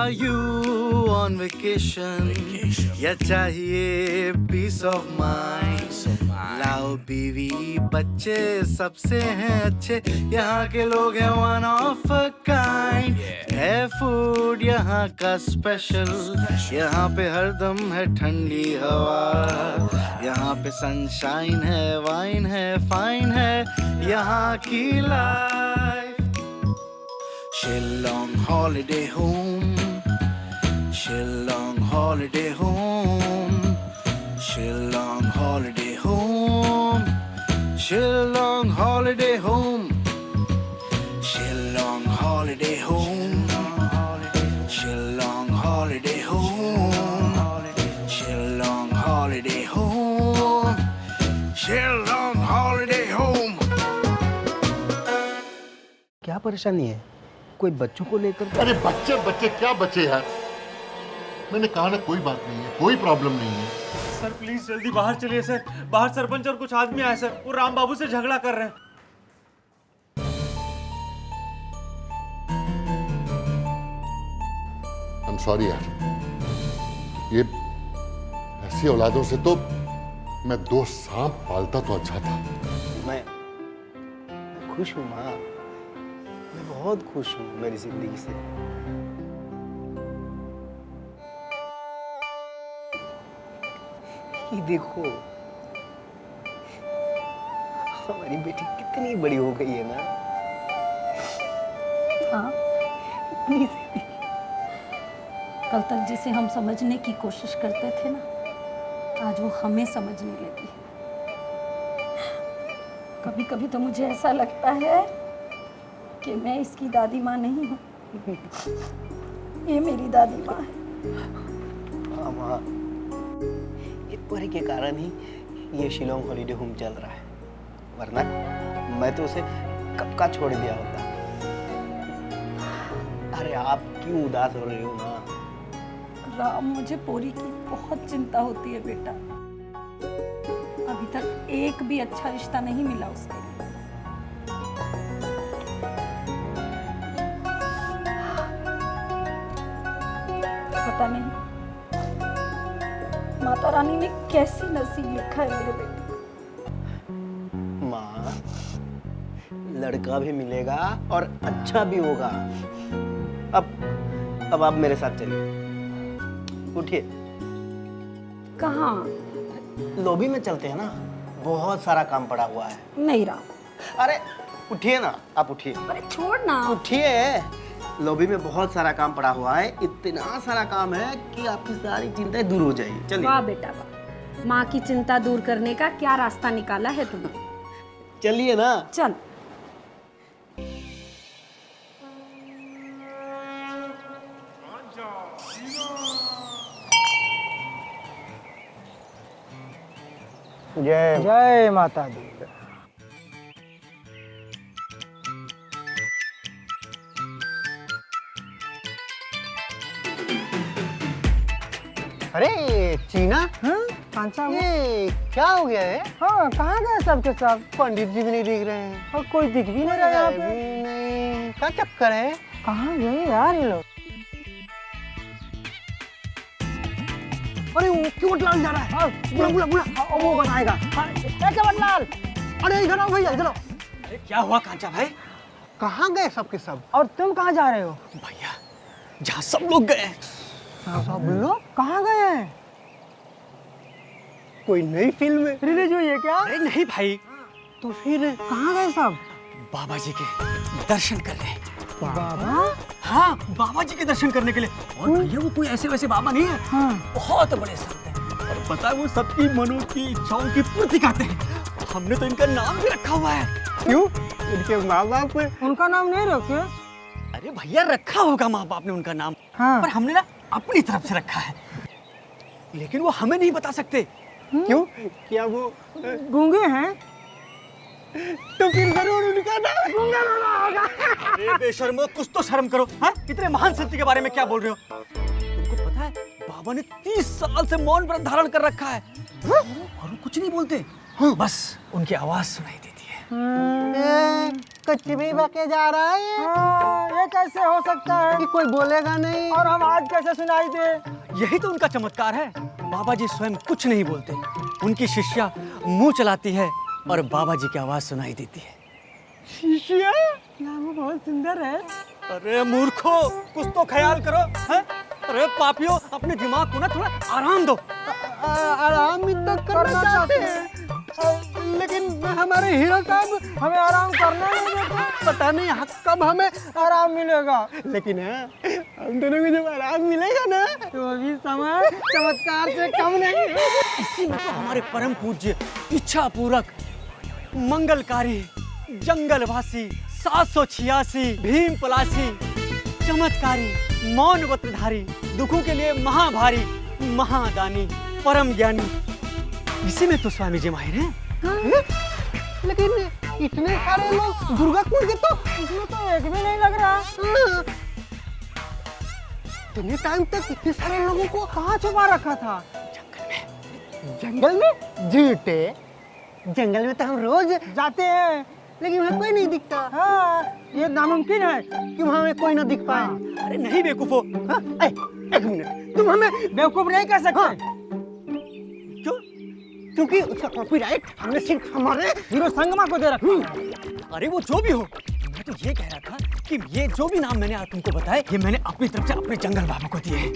Are you on vacation? या चाहिए peace of mind? लाओ बीवी बच्चे सबसे हैं अच्छे, यहाँ के लोग हैं one of a kind. है फूड यहाँ का स्पेशल, यहाँ पे हरदम है ठंडी हवा, यहाँ पे सनशाइन है, वाइन है, फाइन है यहाँ की life. Shillong holiday home, Shillong holiday home, Shillong holiday home, Shillong holiday home, Shillong holiday home, Shillong holiday home, Shillong holiday home, Shillong holiday home. क्या परेशानी है? कोई बच्चों को लेकर? अरे बच्चे बच्चे क्या बच्चे यार, मैंने कहा ना कोई बात नहीं है, कोई प्रॉब्लम नहीं है. सर प्लीज जल्दी बाहर चलिए सर, बाहर सरपंच और कुछ आदमी आए सर, वो राम बाबू से झगड़ा कर रहे हैं. आई एम सॉरी यार, ये ऐसी औलादों से तो मैं 2 सांप पालता तो अच्छा था. मैं खुश हूँ माँ, मैं बहुत खुश हूँ मेरी जिंदगी से. ये देखो हमारी बेटी कितनी बड़ी हो गई है ना. हाँ, इतनी सी भी। कल तक जिसे हम समझने की कोशिश करते थे ना, आज वो हमें समझने लगी है. कभी कभी तो मुझे ऐसा लगता है कि मैं इसकी दादी माँ नहीं हूँ, ये मेरी दादी माँ है. हाँ माँ, ये परी के कारण ही ये शिलोंग हॉलीडे होम चल रहा है, वरना मैं तो उसे कब का छोड़ दिया होता. अरे आप क्यों उदास हो रहे हो माँ? राम, मुझे पोरी की बहुत चिंता होती है बेटा. अभी तक एक भी अच्छा रिश्ता नहीं मिला उसके लिए. पता नहीं माता रानी ने कैसी नसीब लिखा है मेरे बेटे. माँ, लड़का भी मिलेगा और अच्छा भी होगा. अब आप मेरे साथ चलिए. उठिए. कहाँ? लॉबी में चलते हैं ना, बहुत सारा काम पड़ा हुआ है. नहीं राम. अरे उठिए ना, आप उठिए. अरे छोड़ ना. उठिए, लॉबी में बहुत सारा काम पड़ा हुआ है. इतना सारा काम है कि आपकी सारी चिंताएं दूर हो जाएगी. चलिए. वाह बेटा वाह, माँ की चिंता दूर करने का क्या रास्ता निकाला है तुमने. चलिए ना. चल. जय जय माता दी. अरे चीना, कांचा, ये क्या हो गया है? हाँ कहाँ गए सबके सब? पंडित जी भी नहीं दिख रहे हैं और कोई दिख भी नहीं रहा यहाँ पे. भी नहीं. क्या चक्कर है? कहाँ गए यार ये लोग? अरे वो चमनलाल जा रहा है. बुला बुला बुला. वो बताएगा. चमनलाल, अरे इधर आओ भैया, इधर आओ. क्या हुआ कांचा भाई? कहाँ गए सबके सब? और तुम कहाँ जा रहे हो? भैया जहाँ सब लोग गए, सब लोग कहाँ गए हैं? कोई नई फिल्म रिलीज हुई है क्या? अरे नहीं भाई, तो फिर कहाँ गए सब? बाबा जी के दर्शन कर रहे हैं. बाबा? हाँ, बाबा जी के दर्शन करने के लिए. और भैया वो कोई ऐसे वैसे बाबा नहीं है, हाँ. बहुत बड़े संत हैं. और पता है वो सबकी मनों की इच्छाओं की पूर्ति करते हैं. हमने तो इनका नाम भी रखा हुआ है. क्यों? इनके माँ बाप उनका नाम नहीं रखे? अरे भैया रखा होगा माँ बाप ने उनका नाम, हाँ. पर हमने ना अपनी तरफ से रखा है, लेकिन वो हमें नहीं बता सकते. क्यों? क्या वो गूंगे हैं? तो फिर जरूर उनका नाम गूंगा रोना होगा. अरे बेशर्मो, कुछ तो शर्म करो. हाँ, इतने महान संत के बारे में क्या बोल रहे हो? तुमको पता है बाबा ने 30 साल से मौन व्रत धारण कर रखा है, और वो कुछ नहीं बोलते. हाँ, बस उनकी आवाज सुनाई देती है. कुछ भी बके जा रहा है ये कैसे हो सकता है कि कोई बोलेगा नहीं। और हम आज कैसे सुनाई दे? यही तो उनका चमत्कार है। बाबा जी स्वयं कुछ नहीं बोलते, उनकी शिष्या मुंह चलाती है और बाबा जी की आवाज सुनाई देती है। शिष्या, नाम बहुत सुंदर है। अरे मूर्खो, कुछ तो ख्याल करो, हैं? अरे पापियों, अपने दिमाग को ना थोड़ा आराम दो। आराम भी तो करना चाहते हैं, लेकिन हमारे हीरो साहब हमें आराम करना नहीं देते। पता नहीं कब हमें आराम मिलेगा। लेकिन हम दोनों को जब आराम मिलेगा ना तो अभी समय चमत्कार से कम नहीं। इसी में तो हमारे परम पूज्य, इच्छा पूरक, मंगलकारी, जंगलवासी, 786 भीम पलासी, चमत्कारी, मौन व्रतधारी, दुखों के लिए महाभारी, महादानी, परम ज्ञानी, इसी में तो स्वामी जी माहिर हैं। लेकिन इतने सारे लोग दुर्गा कुंड के तो इसमें तो एक भी नहीं लग रहा। इतने टाइम तक इतने सारे लोगों को कहाँ छुपा रखा था? जंगल में झूठे जंगल में तो हम रोज जाते हैं, लेकिन वहाँ कोई नहीं दिखता। हाँ, ये नामुमकिन है कि वहाँ हमें कोई ना दिख पाए। अरे नहीं बेवकूफो, हाँ, एक मिनट, तुम हमें बेवकूफ नहीं कह सकते। क्यों? क्योंकि उसका कॉपीराइट हमने सिर्फ हमारे हीरो संगमा को दे रखा है। अरे वो जो भी हो, मैं तो ये कह रहा था कि ये जो भी नाम मैंने तुमको बताए, ये मैंने अपनी तरफ से अपने जंगल बाबू को दिए हैं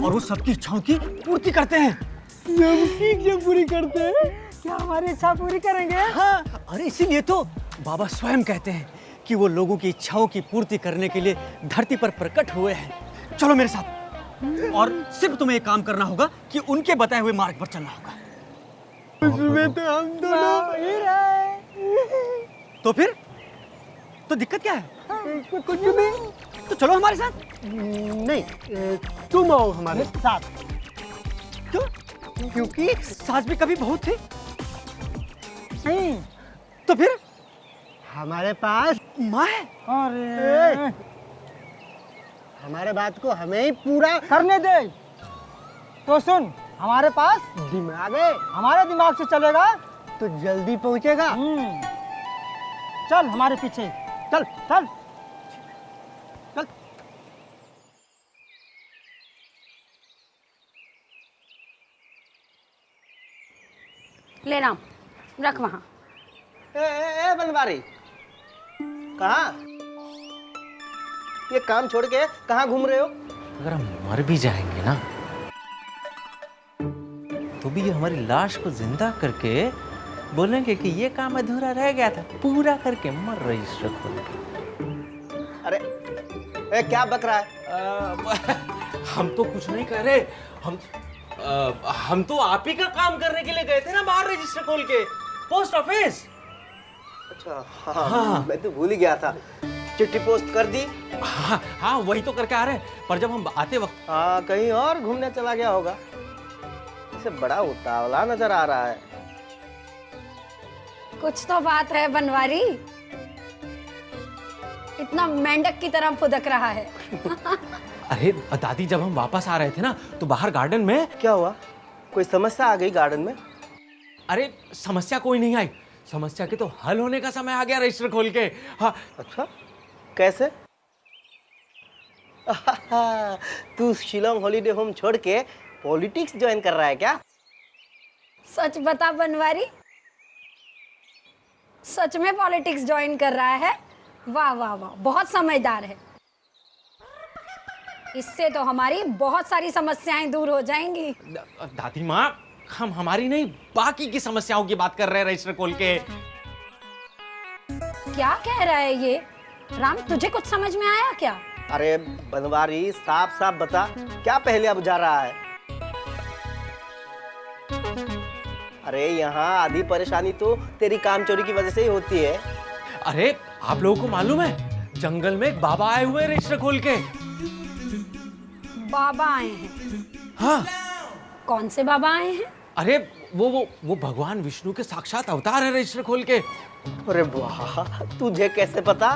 और वो सबकी इच्छाओं की पूर्ति करते हैं। सबकी इच्छा पूरी करते हैं? क्या हमारी इच्छा पूरी करेंगे? हाँ, अरे इसीलिए तो बाबा स्वयं कहते हैं कि वो लोगों की इच्छाओं की पूर्ति करने के लिए धरती पर प्रकट हुए हैं। चलो मेरे साथ, और सिर्फ तुम्हें एक काम करना होगा कि उनके बताए हुए मार्ग पर चलना होगा। उसमें तो हम दोनों ही रहे। तो फिर तो दिक्कत क्या है? कुछ भी तो चलो हमारे साथ। नहीं, तुम आओ हमारे साथ। क्यों? क्योंकि सास भी कभी बहुत थी। नहीं, तो फिर हमारे पास माँ है। अरे हमारे बात को हमें ही पूरा करने दे। तो सुन, हमारे पास दिमाग है, हमारे दिमाग से चलेगा तो जल्दी पहुंचेगा। चल हमारे पीछे, चल चल चल। ले राम, रख वहाँ। ए बनवारी, कहाँ? ये काम छोड़ के कहाँ घूम रहे हो? अगर हम मर भी जाएंगे ना, तो भी ये हमारी लाश को जिंदा करके बोलेंगे कि ये काम अधूरा रह गया था, पूरा करके मर रजिस्टर खोल के। अरे क्या बक रहा है? हम तो कुछ नहीं कह रहे, हम तो आप ही का काम करने के लिए गए थे ना बाहर रजिस्टर खोल के, पोस्ट ऑफिस। अच्छा हाँ, मैं तो भूल ही गया था। चिट्ठी पोस्ट कर दी? हाँ वही तो करके आ रहे हैं, पर जब हम आते वक्त हाँ, कहीं और घूमने चला गया होगा। इसे बड़ा उतावला नजर आ रहा है। कुछ तो बात है बनवारी, इतना मेंढक की तरह फुदक रहा है। अरे दादी, जब हम वापस आ रहे थे ना, तो बाहर गार्डन में क्या हुआ? कोई समस्या आ गई गार्डन में? अरे समस्या कोई नहीं आई, समस्या के तो हल होने का समय आ गया रजिस्टर खोल के। हाँ। अच्छा, कैसे? तू शिलोंग हॉलीडे होम छोड़ के पॉलिटिक्स ज्वाइन कर रहा है क्या? सच बता बनवारी, सच में पॉलिटिक्स ज्वाइन कर रहा है? वाह वाह वाह, बहुत समझदार है। इससे तो हमारी बहुत सारी समस्याएं दूर हो जाएंगी। दादी माँ, हम हमारी नहीं बाकी की समस्याओं की बात कर रहे हैं रजिस्टर खोल के। क्या कह रहा है ये राम, तुझे कुछ समझ में आया क्या? अरे बनवारी, साफ साफ बता, क्या पहले बुझा रहा है? अरे यहाँ आधी परेशानी तो तेरी काम चोरी की वजह से ही होती है। अरे आप लोगों को मालूम है, जंगल में एक बाबा आए हुए हैं रजिस्टर खोल के। बाबा आए हैं? हाँ। कौन से बाबा आए हैं? अरे वो भगवान विष्णु के साक्षात अवतार है रजिस्टर खोल के। अरे वाह, तुझे कैसे पता?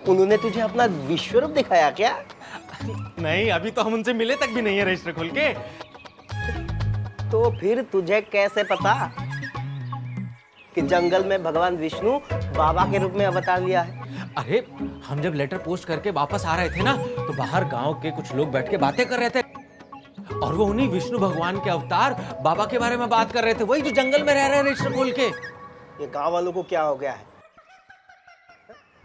उन्होंने तुझे अपना विश्वरूप दिखाया क्या? नहीं, अभी तो हम उनसे मिले तक भी नहीं है रजिस्टर खोल के। तो फिर तुझे कैसे पता कि जंगल में भगवान विष्णु बाबा के रूप में अवतार लिया है। अरे हम जब लेटर पोस्ट करके वापस आ रहे थे ना, तो बाहर गांव के कुछ लोग बैठ के बातें कर रहे थे और वो उन्हीं विष्णु भगवान के अवतार बाबा के बारे में बात कर रहे थे, वही जो जंगल में रह रहे हैं रजिस्टर खोल के। ये गांव वालों को क्या हो गया है?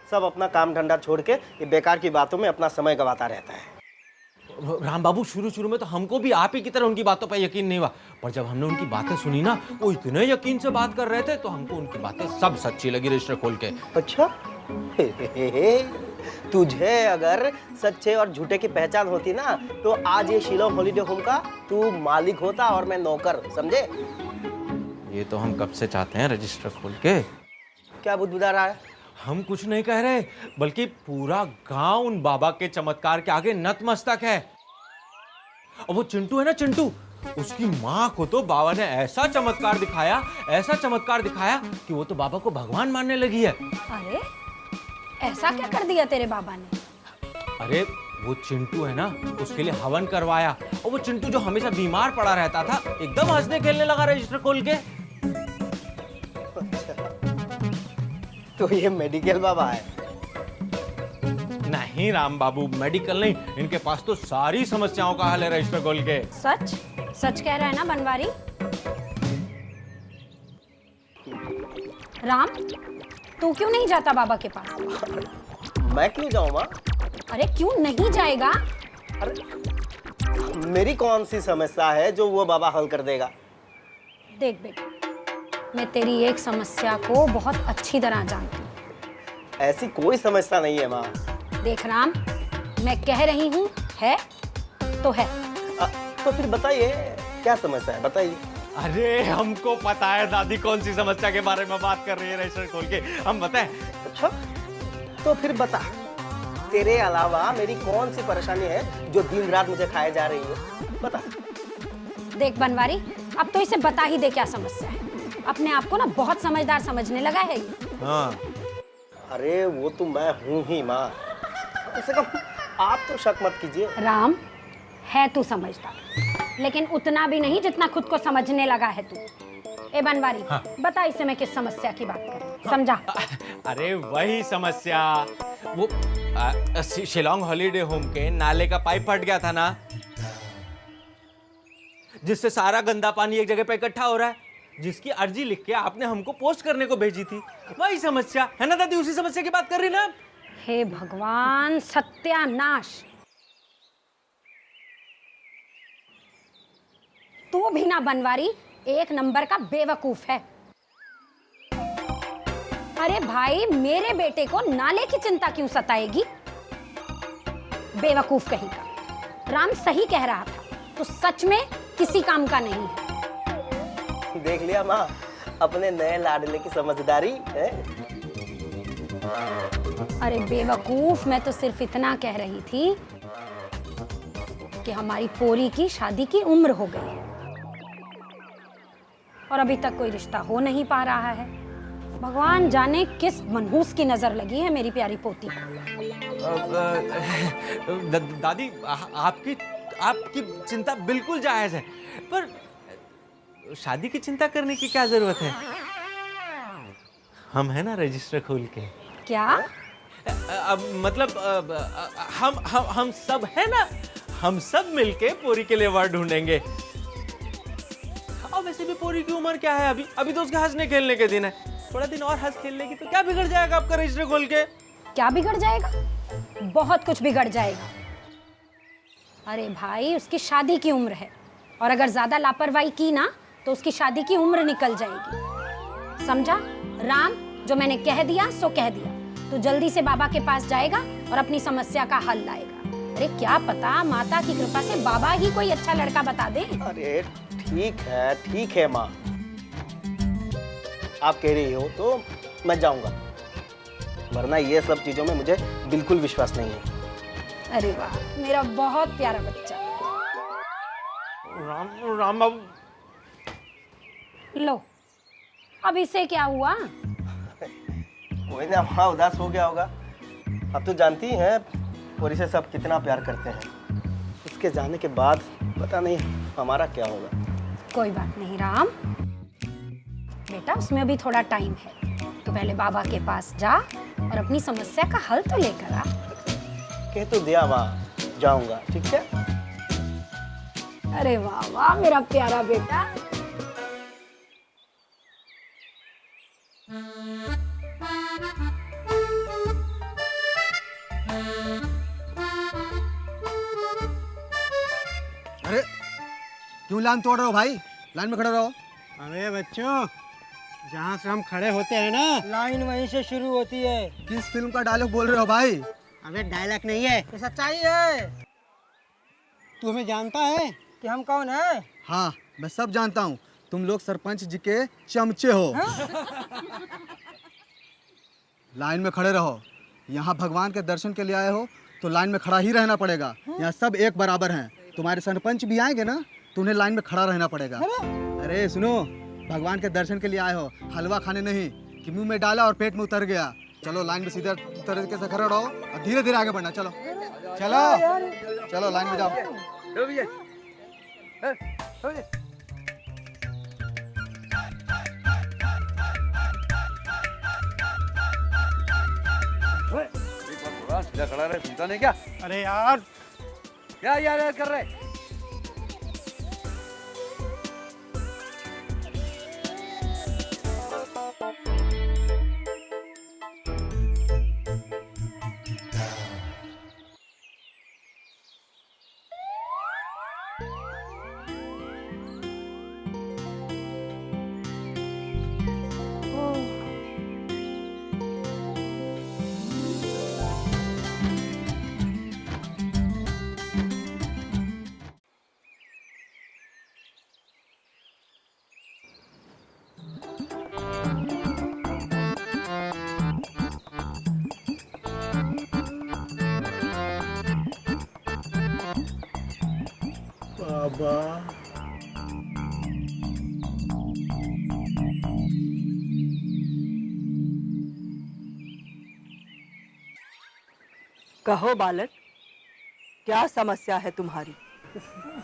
सब अपना काम धंधा छोड़ के ये बेकार की बातों में अपना समय गवाता रहता है। राम बाबू, शुरू में तो हमको भी आप ही की तरह उनकी बातों पर यकीन नहीं हुआ, पर जब हमने उनकी बातें सुनी ना, वो इतने यकीन से बात कर रहे थे तो हमको उनकी बातें सब सच्ची लगी रजिस्टर खोल के। अच्छा तुझे अगर सच्चे और झूठे की पहचान होती ना, तो आज ये शिलोंग हॉलीडे होम का तू मालिक होता और मैं नौकर, समझे? ये तो हम कब से चाहते हैं रजिस्टर खोल के। क्या बुदबुदा रहा है? हम कुछ नहीं कह रहे, बल्कि पूरा गांव उन बाबा के चमत्कार के आगे नतमस्तक है। और वो चिंटू है ना, चिंटू, उसकी माँ को तो बाबा ने ऐसा चमत्कार दिखाया, ऐसा चमत्कार दिखाया कि वो तो बाबा को भगवान मानने लगी है। अरे ऐसा क्या कर दिया तेरे बाबा ने? अरे वो चिंटू है ना, उसके लिए हवन करवाया, और वो चिंटू जो हमेशा बीमार पड़ा रहता था, एकदम हंसने खेलने लगा रजिस्टर खोल के। तो ये मेडिकल बाबा है? नहीं राम बाबू, मेडिकल नहीं, इनके पास तो सारी समस्याओं का हल है रजिस्टर खोल के। सच सच कह रहा है ना बनवारी? राम, तू क्यों नहीं जाता बाबा के पास? मैं क्यों जाऊं माँ? अरे क्यों नहीं जाएगा? अरे मेरी कौन सी समस्या है जो वो बाबा हल कर देगा? देख बेटा, मैं तेरी एक समस्या को बहुत अच्छी तरह जानती हूँ। ऐसी कोई समस्या नहीं है माँ। देख राम, मैं कह रही हूँ है तो है। तो फिर बताइए क्या समस्या है, बताइए। अरे हमको पता है दादी कौन सी समस्या के बारे में बात कर रही है रजिस्टर खोल के, हम बताएं। अच्छा तो फिर बता, तेरे अलावा मेरी कौन सी परेशानी है जो दिन रात मुझे खाए जा रही है, बता। देख बनवारी, अब तो इसे बता ही दे क्या समस्या है। अपने आप को ना बहुत समझदार समझने लगा है ये। हाँ। अरे वो तो मैं हूँ ही माँ, कम से कम आप तो शक मत कीजिए। राम, है तू समझदार, लेकिन उतना भी नहीं जितना खुद को समझने लगा है तू। ए बनवारी, हाँ। बता इसे मैं किस समस्या की बात करूं, समझा? अरे वही समस्या, वो शिलोंग हॉलीडे होम के नाले का पाइप फट गया था ना, जिससे सारा गंदा पानी एक जगह पे इकट्ठा हो रहा है, जिसकी अर्जी लिख के आपने हमको पोस्ट करने को भेजी थी। वही समस्या है ना दादी, उसी समस्या की बात कर रही ना। हे भगवान, सत्यानाश! तू भी ना बनवारी एक नंबर का बेवकूफ है। अरे भाई, मेरे बेटे को नाले की चिंता क्यों सताएगी? बेवकूफ कहीं का। राम सही कह रहा था, तो सच में किसी काम का नहीं है। देख लिया माँ, अपने नए लाडले की समझदारी है। अरे बेवकूफ, मैं तो सिर्फ इतना कह रही थी कि हमारी पोरी की शादी की उम्र हो गई है और अभी तक कोई रिश्ता हो नहीं पा रहा है। भगवान जाने किस मनहूस की नजर लगी है मेरी प्यारी पोती को। दादी, आपकी चिंता बिल्कुल जायज है, पर शादी की चिंता करने की क्या जरूरत है? हम है ना रजिस्टर खोल के। क्या? मतलब हम सब है ना, हम सब मिलके पोरी के लिए वर ढूंढेंगे। और वैसे भी पोरी की उम्र क्या है, अभी तो उसके हंसने खेलने के दिन है। थोड़ा दिन और हंस खेल लेगी तो क्या बिगड़ जाएगा आपका रजिस्टर खोल के? क्या बिगड़ जाएगा? बहुत कुछ बिगड़ जाएगा। अरे भाई, उसकी शादी की उम्र है, और अगर ज्यादा लापरवाही की ना तो उसकी शादी की उम्र निकल जाएगी, समझा? राम, जो मैंने कह दिया सो कह दिया। तो जल्दी से बाबा के पास जाएगा और अपनी समस्या का हल लाएगा। अरे क्या पता माता की कृपा से बाबा ही कोई अच्छा लड़का बता दे। अरे ठीक है माँ, आप कह रही हो तो मैं जाऊंगा, वरना ये सब चीजों में मुझे बिल्कुल विश्वास नहीं है। अरे वाह, मेरा बहुत प्यारा बच्चा। राम बाबू, लो, अब इसे क्या हुआ? कोई ना, वहाँ उदास हो गया होगा। अब तो जानती हैं पोरी से सब कितना प्यार करते हैं, उसके जाने के बाद पता नहीं हमारा क्या होगा। कोई बात नहीं राम, बेटा उसमें अभी थोड़ा टाइम है, तो पहले बाबा के पास जा और अपनी समस्या का हल तो लेकर आ। कह तो दिया वाह, जाऊंगा, ठीक है। अरे वाह वाह मेरा प्यारा बेटा। अरे क्यों लाइन तोड़ रहे हो भाई? लाइन में खड़े रहो। अरे बच्चों, जहाँ से हम खड़े होते हैं ना, लाइन वहीं से शुरू होती है। किस फिल्म का डायलॉग बोल रहे हो भाई? अबे डायलॉग नहीं है, ये सच्चाई है। तू हमें जानता है कि हम कौन है? हाँ मैं सब जानता हूँ, तुम लोग सरपंच जी के चमचे हो। लाइन में खड़े रहो। यहाँ भगवान के दर्शन के लिए आए हो तो लाइन में खड़ा ही रहना पड़ेगा। यहाँ सब एक बराबर हैं। तुम्हारे सरपंच भी आएंगे ना तो उन्हें लाइन में खड़ा रहना पड़ेगा। अरे सुनो, भगवान के दर्शन के लिए आए हो, हलवा खाने नहीं कि मुंह में डाला और पेट में उतर गया। चलो लाइन में सीधा तरीके से खड़े रहो और धीरे धीरे आगे बढ़ना। चलो चलो चलो लाइन में जाओ। सीधा खड़ा रहे, सुनता नहीं क्या? अरे यार, क्या यार कर रहे? बाबा कहो बालक, क्या समस्या है तुम्हारी?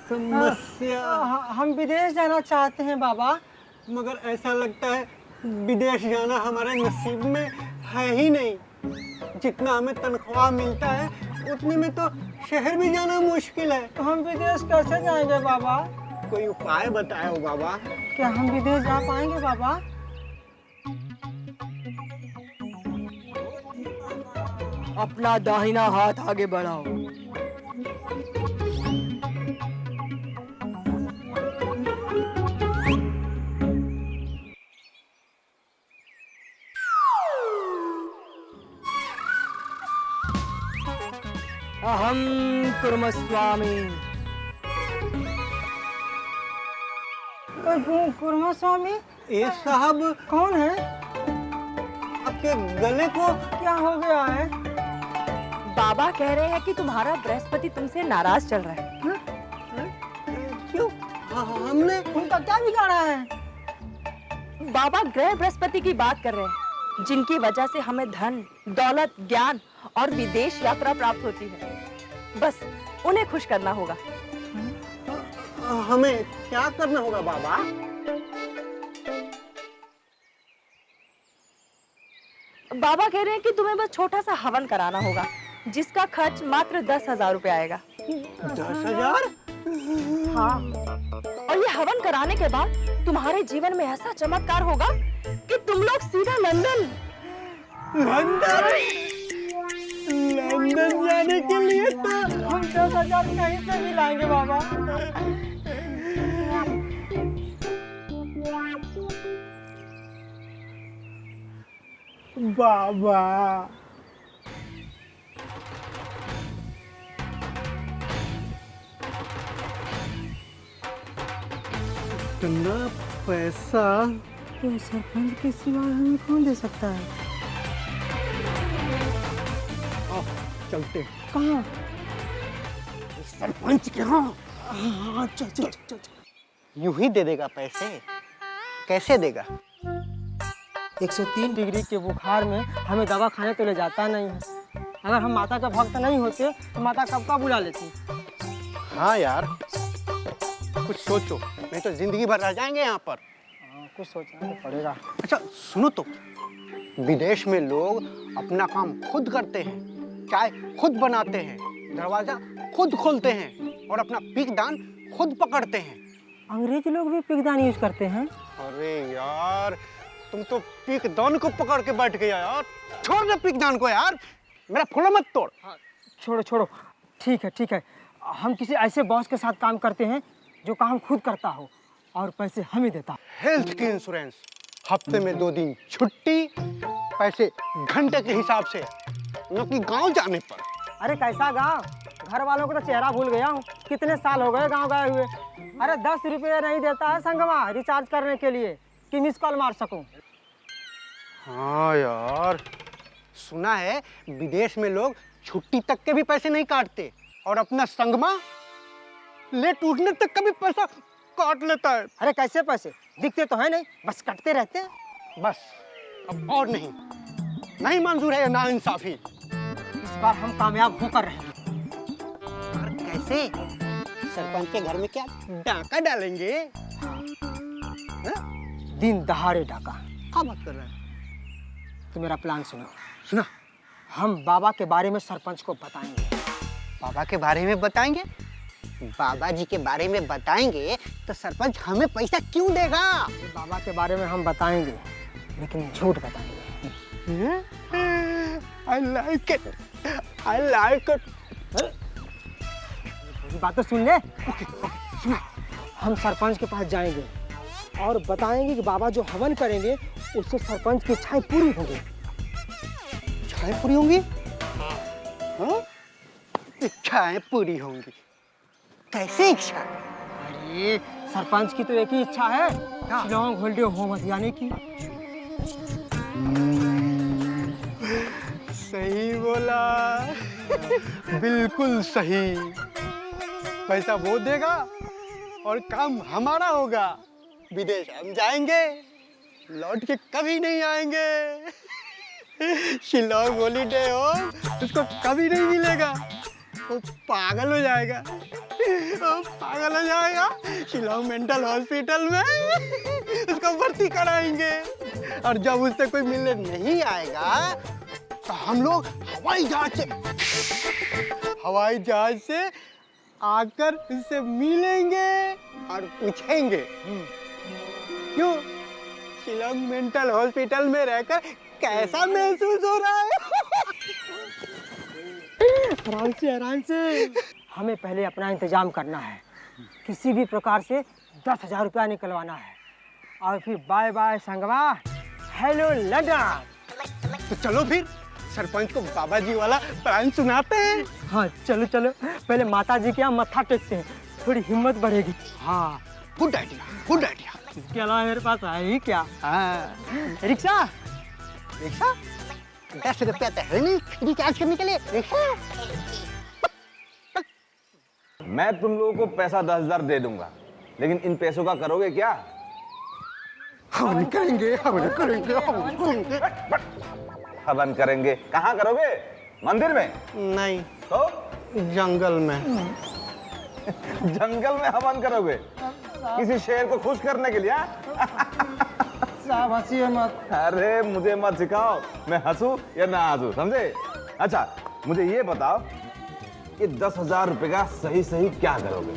समस्या, हम विदेश जाना चाहते हैं बाबा, मगर ऐसा लगता है विदेश जाना हमारे नसीब में है ही नहीं। जितना हमें तनख्वाह मिलता है उतने में तो शहर भी जाना मुश्किल है। तो हम विदेश कैसे जाएंगे बाबा? कोई उपाय बताओ बाबा। क्या हम विदेश जा पाएंगे बाबा? अपना दाहिना हाथ आगे बढ़ाओ। अहम कुर्मस्वामी। कुर्मा स्वामी? ये साहब कौन है? आपके गले को क्या हो गया है? बाबा कह रहे हैं कि तुम्हारा बृहस्पति तुमसे नाराज चल रहा है। क्यों? हमने उनका क्या बिगाड़ा है? बाबा ग्रह बृहस्पति की बात कर रहे हैं, जिनकी वजह से हमें धन, दौलत, ज्ञान और विदेश यात्रा प्राप्त होती है। बस उन्हें खुश करना होगा। हमें क्या करना होगा बाबा? बाबा कह रहे हैं कि तुम्हें बस छोटा सा हवन कराना होगा, जिसका खर्च मात्र 10,000 रुपए आएगा। 10,000? हाँ, और ये हवन कराने के बाद तुम्हारे जीवन में ऐसा चमत्कार होगा कि तुम लोग सीधा लंदन जाने के लिए तो हम 10,000 कहीं से भी लाएंगे बाबा। बाबा इतना पैसा तो सरपंच के सिवा हमें कौन दे सकता है? आओ चलते। कहाँ? सरपंच के यहाँ। हाँ चल चल चल चल। यूं ही दे देगा पैसे? कैसे देगा? 103 डिग्री के बुखार में हमें दवा खाने तो ले जाता नहीं है। अगर हम माता का भक्त नहीं होते तो माता कब का बुला लेती। हाँ यार, कुछ सोचो, नहीं तो जिंदगी भर रह जाएंगे यहाँ पर। कुछ सोचना तो पड़ेगा। अच्छा सुनो तो, विदेश में लोग अपना काम खुद करते हैं, चाय खुद बनाते हैं, दरवाजा खुद खोलते हैं और अपना पीकदान खुद पकड़ते हैं। अंग्रेज लोग भी पिकदान यूज करते हैं। अरे यार, तुम तो पीकदान को पकड़ के बैठ गया यार। छोड़ दे पीकदान को यार, मेरा फूला मत तोड़। छोड़ो छोड़ो, ठीक है। हम किसी ऐसे बॉस के साथ काम करते हैं जो काम खुद करता हो और पैसे हम ही देता। हेल्थ की इंश्योरेंस, हफ्ते में 2 दिन छुट्टी, पैसे घंटे के हिसाब से, न कि गांव जाने पर। अरे कैसा गांव, घर वालों को तो चेहरा भूल गया हूँ। कितने साल हो गए गांव गए हुए। अरे 10 रुपये नहीं देता है संगमा रिचार्ज करने के लिए कि मिस कॉल मार सकूं। हाँ यार, सुना है विदेश में लोग छुट्टी तक के भी पैसे नहीं काटते और अपना संगमा लेट उठने तक का भी पैसा काट लेता है। अरे कैसे पैसे, दिखते तो है नहीं, बस कटते रहते हैं। बस अब और नहीं मंजूर है ये नाइंसाफी। इस बार हम कामयाब होकर रहेंगे। और कैसे? सरपंच के घर में क्या डाका डालेंगे? दिन दहाड़े डाका। क्या बात कर रहा है? तो मेरा प्लान सुनो। सुना। हम बाबा के बारे में सरपंच को बताएंगे। बाबा के बारे में बताएंगे? बाबा जी के बारे में बताएंगे तो सरपंच हमें पैसा क्यों देगा? बाबा के बारे में हम बताएंगे, लेकिन झूठ बताएंगे। I like it. I like it. बात तो सुन ले। हम सरपंच के पास जाएंगे और बताएंगे कि बाबा जो हवन करेंगे उससे सरपंच की इच्छाएं पूरी होंगी। इच्छाएं पूरी होंगी? हाँ? इच्छाएं पूरी होंगी? कैसे इच्छा? अरे सरपंच की तो एक ही इच्छा है, शिलोंग हॉलिडे होम जाने की। सही बोला, बिल्कुल सही। पैसा वो देगा और काम हमारा होगा। विदेश हम जाएंगे, लौट के कभी नहीं आएंगे। शिलोंग हॉलिडे हो उसको कभी नहीं मिलेगा, वो पागल हो जाएगा। शिलोंग मेंटल हॉस्पिटल में उसको भर्ती कराएंगे और जब उससे कोई मिलने नहीं आएगा तो हम लोग हवाई जहाज से आकर उससे मिलेंगे और पूछेंगे क्यों शिलोंग मेंटल हॉस्पिटल में रहकर कैसा महसूस हो रहा है। आराम से हमें पहले अपना इंतजाम करना है। किसी भी प्रकार से 10,000 रुपया निकलवाना है और फिर बाय बाय संगवा, हेलो लंदन। तो चलो फिर सरपंच को बाबा जी वाला प्लान सुनाते हैं। हाँ चलो, पहले माता जी के यहाँ मत्था टेकते हैं, थोड़ी हिम्मत बढ़ेगी। हाँ गुड आइडिया। इसके अलावा मेरे पास है ही क्या? हाँ रिक्शा 10 रुपया तो है नहीं रिचार्ज करने के लिए। रिक्शा मैं तुम लोगों को पैसा 10,000 दे दूंगा, लेकिन इन पैसों का करोगे क्या? हवन करेंगे। हवन करेंगे? कहाँ करोगे? मंदिर में? नहीं तो जंगल में। जंगल में हवन करोगे? किसी शेर को खुश करने के लिए? साहब हंसिए मत। अरे मुझे मत सिखाओ, मैं हंसूं या ना हंसूं, समझे? अच्छा मुझे ये बताओ, ये 10,000 रुपए का सही क्या करोगे?